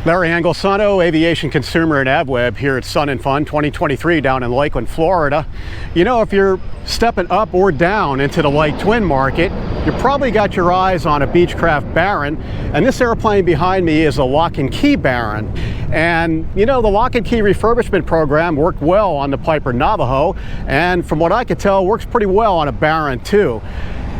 Larry Anglisano, Aviation Consumer and AvWeb here at Sun and Fun 2023 down in Lakeland, Florida. You know, if you're stepping up or down into the light twin market, you probably got your eyes on a Beechcraft Baron, and this airplane behind me is a Lock Key Baron. And you know, the Lock Key refurbishment program worked well on the Piper Navajo, and from what I could tell, works pretty well on a Baron too.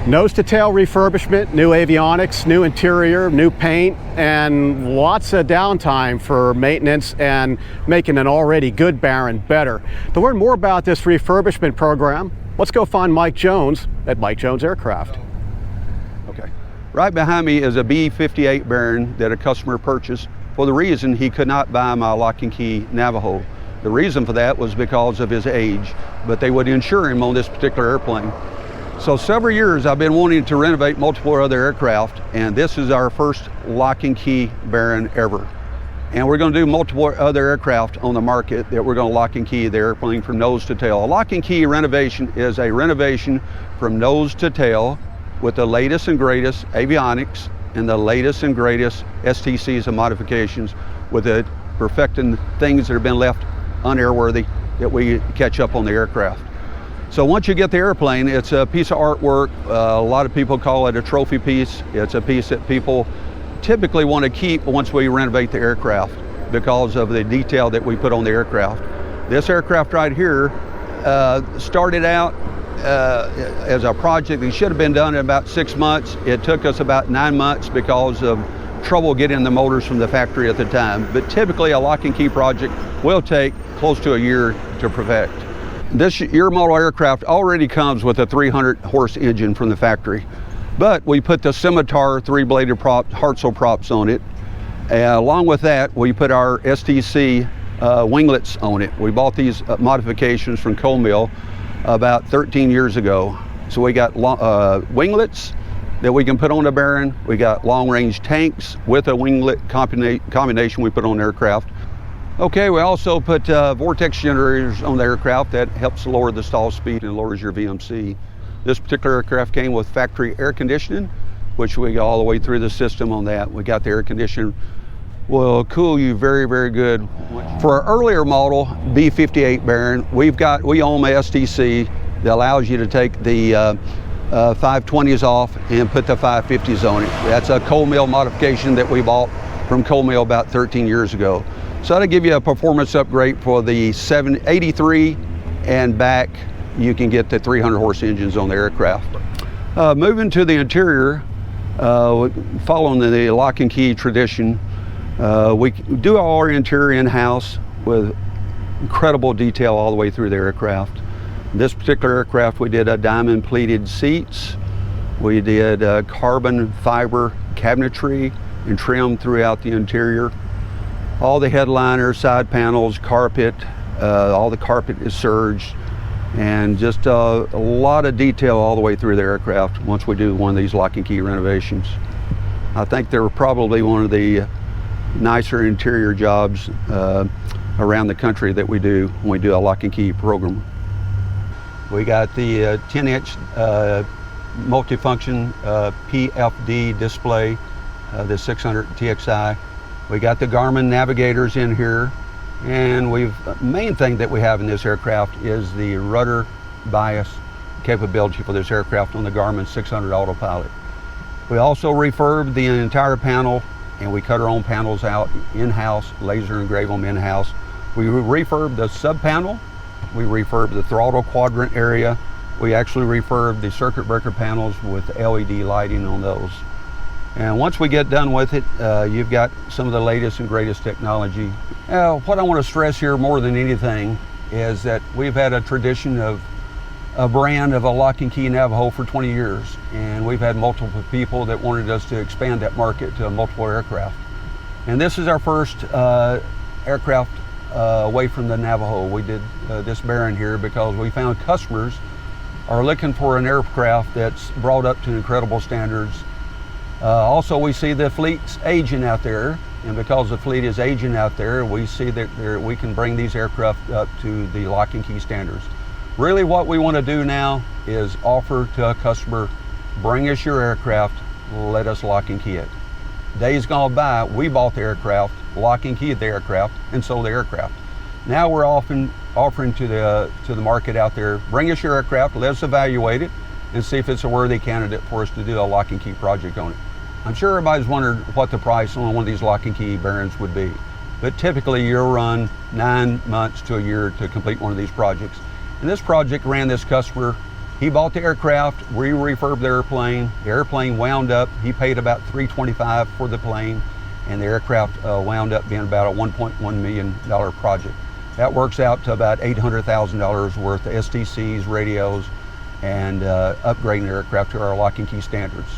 Nose to tail refurbishment, new avionics, new interior, new paint, and lots of downtime for maintenance and making an already good Baron better. To learn more about this refurbishment program, let's go find Mike Jones at Mike Jones Aircraft. Okay. Right behind me is a B-58 Baron that a customer purchased for the reason he could not buy my Lock Key Navajo. The reason for that was because of his age, but they would insure him on this particular airplane. So several years I've been wanting to renovate multiple other aircraft, and this is our first Lock Key Baron ever. And we're going to do multiple other aircraft on the market that we're going to lock and key the airplane from nose to tail. A Lock and Key renovation is a renovation from nose to tail with the latest and greatest avionics and the latest and greatest STCs and modifications, with it perfecting things that have been left unairworthy that we catch up on the aircraft. So once you get the airplane, it's a piece of artwork. A lot of people call it a trophy piece. It's a piece that people typically want to keep once we renovate the aircraft because of the detail that we put on the aircraft. This aircraft right here started out as a project that should have been done in about 6 months. It took us about 9 months because of trouble getting the motors from the factory at the time. But typically a Lock and Key project will take close to a year to perfect. This year model aircraft already comes with a 300 horse engine from the factory, but we put the Scimitar 3-bladed Hartzell props on it. Along with that, we put our STC winglets on it. We bought these modifications from Coal Mill about 13 years ago. So we got winglets that we can put on the Baron. We got long-range tanks with a winglet combination we put on the aircraft. Okay, we also put vortex generators on the aircraft that helps lower the stall speed and lowers your VMC. This particular aircraft came with factory air conditioning, which we got all the way through the system on that. We got the air conditioner will cool you very, very good. For our earlier model, B-58 Baron, we own a STC that allows you to take the 520s off and put the 550s on it. That's a Coal Mill modification that we bought from Coal Mill about 13 years ago. So that'll give you a performance upgrade for the 83 and back. You can get the 300 horse engines on the aircraft. Moving to the interior, following the Lock and Key tradition, we do all our interior in-house with incredible detail all the way through the aircraft. This particular aircraft, we did diamond pleated seats. We did carbon fiber cabinetry and trim throughout the interior. All the headliners, side panels, carpet, all the carpet is serged, and just a lot of detail all the way through the aircraft once we do one of these Lock and Key renovations. I think they're probably one of the nicer interior jobs around the country that we do when we do a Lock and Key program. We got the 10-inch multifunction PFD display, the 600 TXI. We got the Garmin navigators in here, and main thing that we have in this aircraft is the rudder bias capability for this aircraft on the Garmin 600 autopilot. We also refurbed the entire panel, and we cut our own panels out in-house, laser engrave them in-house. We refurbed the sub-panel, we refurbed the throttle quadrant area, we actually refurbed the circuit breaker panels with LED lighting on those. And once we get done with it, you've got some of the latest and greatest technology. What I want to stress here more than anything is that we've had a tradition of a brand of a Lock and Key Navajo for 20 years. And we've had multiple people that wanted us to expand that market to multiple aircraft. And this is our first aircraft away from the Navajo. We did this Baron here because we found customers are looking for an aircraft that's brought up to incredible standards. Also, we see the fleet's aging out there, and because the fleet is aging out there, we see that we can bring these aircraft up to the Lock and Key standards. Really what we want to do now is offer to a customer, bring us your aircraft, let us Lock and Key it. Days gone by, we bought the aircraft, lock and keyed the aircraft, and sold the aircraft. Now we're often offering to the market out there, bring us your aircraft, let us evaluate it, and see if it's a worthy candidate for us to do a lock and key project on it. I'm sure everybody's wondered what the price on one of these lock and key bearings would be. But typically you'll run 9 months to a year to complete one of these projects. And this project ran this customer, he bought the aircraft, we refurbed the airplane wound up, he paid about $325 for the plane, and the aircraft wound up being about a $1.1 million project. That works out to about $800,000 worth of STCs, radios, and upgrading the aircraft to our lock and key standards.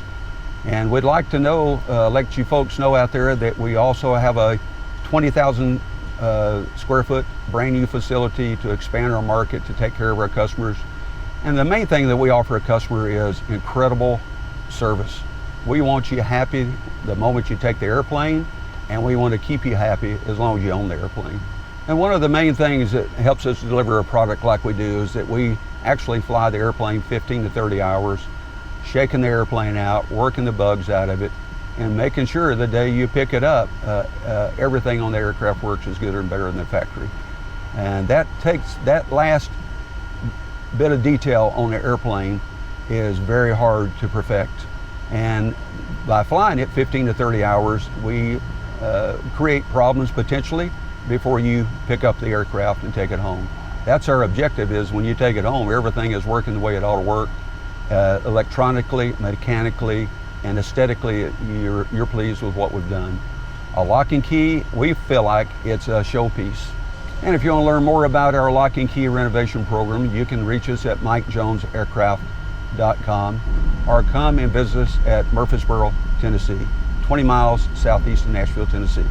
And we'd like to know, let you folks know out there that we also have a 20,000 square foot brand new facility to expand our market, to take care of our customers. And the main thing that we offer a customer is incredible service. We want you happy the moment you take the airplane, and we want to keep you happy as long as you own the airplane. And one of the main things that helps us deliver a product like we do is that we actually fly the airplane 15 to 30 hours, shaking the airplane out, working the bugs out of it, and making sure the day you pick it up, everything on the aircraft works as good or better than the factory. And that last bit of detail on the airplane is very hard to perfect. And by flying it 15 to 30 hours, we create problems potentially before you pick up the aircraft and take it home. That's our objective, is when you take it home, everything is working the way it ought to work, electronically, mechanically, and aesthetically, you're pleased with what we've done. A lock and key, we feel like it's a showpiece. And if you want to learn more about our lock and key renovation program, you can reach us at MikeJonesAircraft.com or come and visit us at Murfreesboro, Tennessee, 20 miles southeast of Nashville, Tennessee.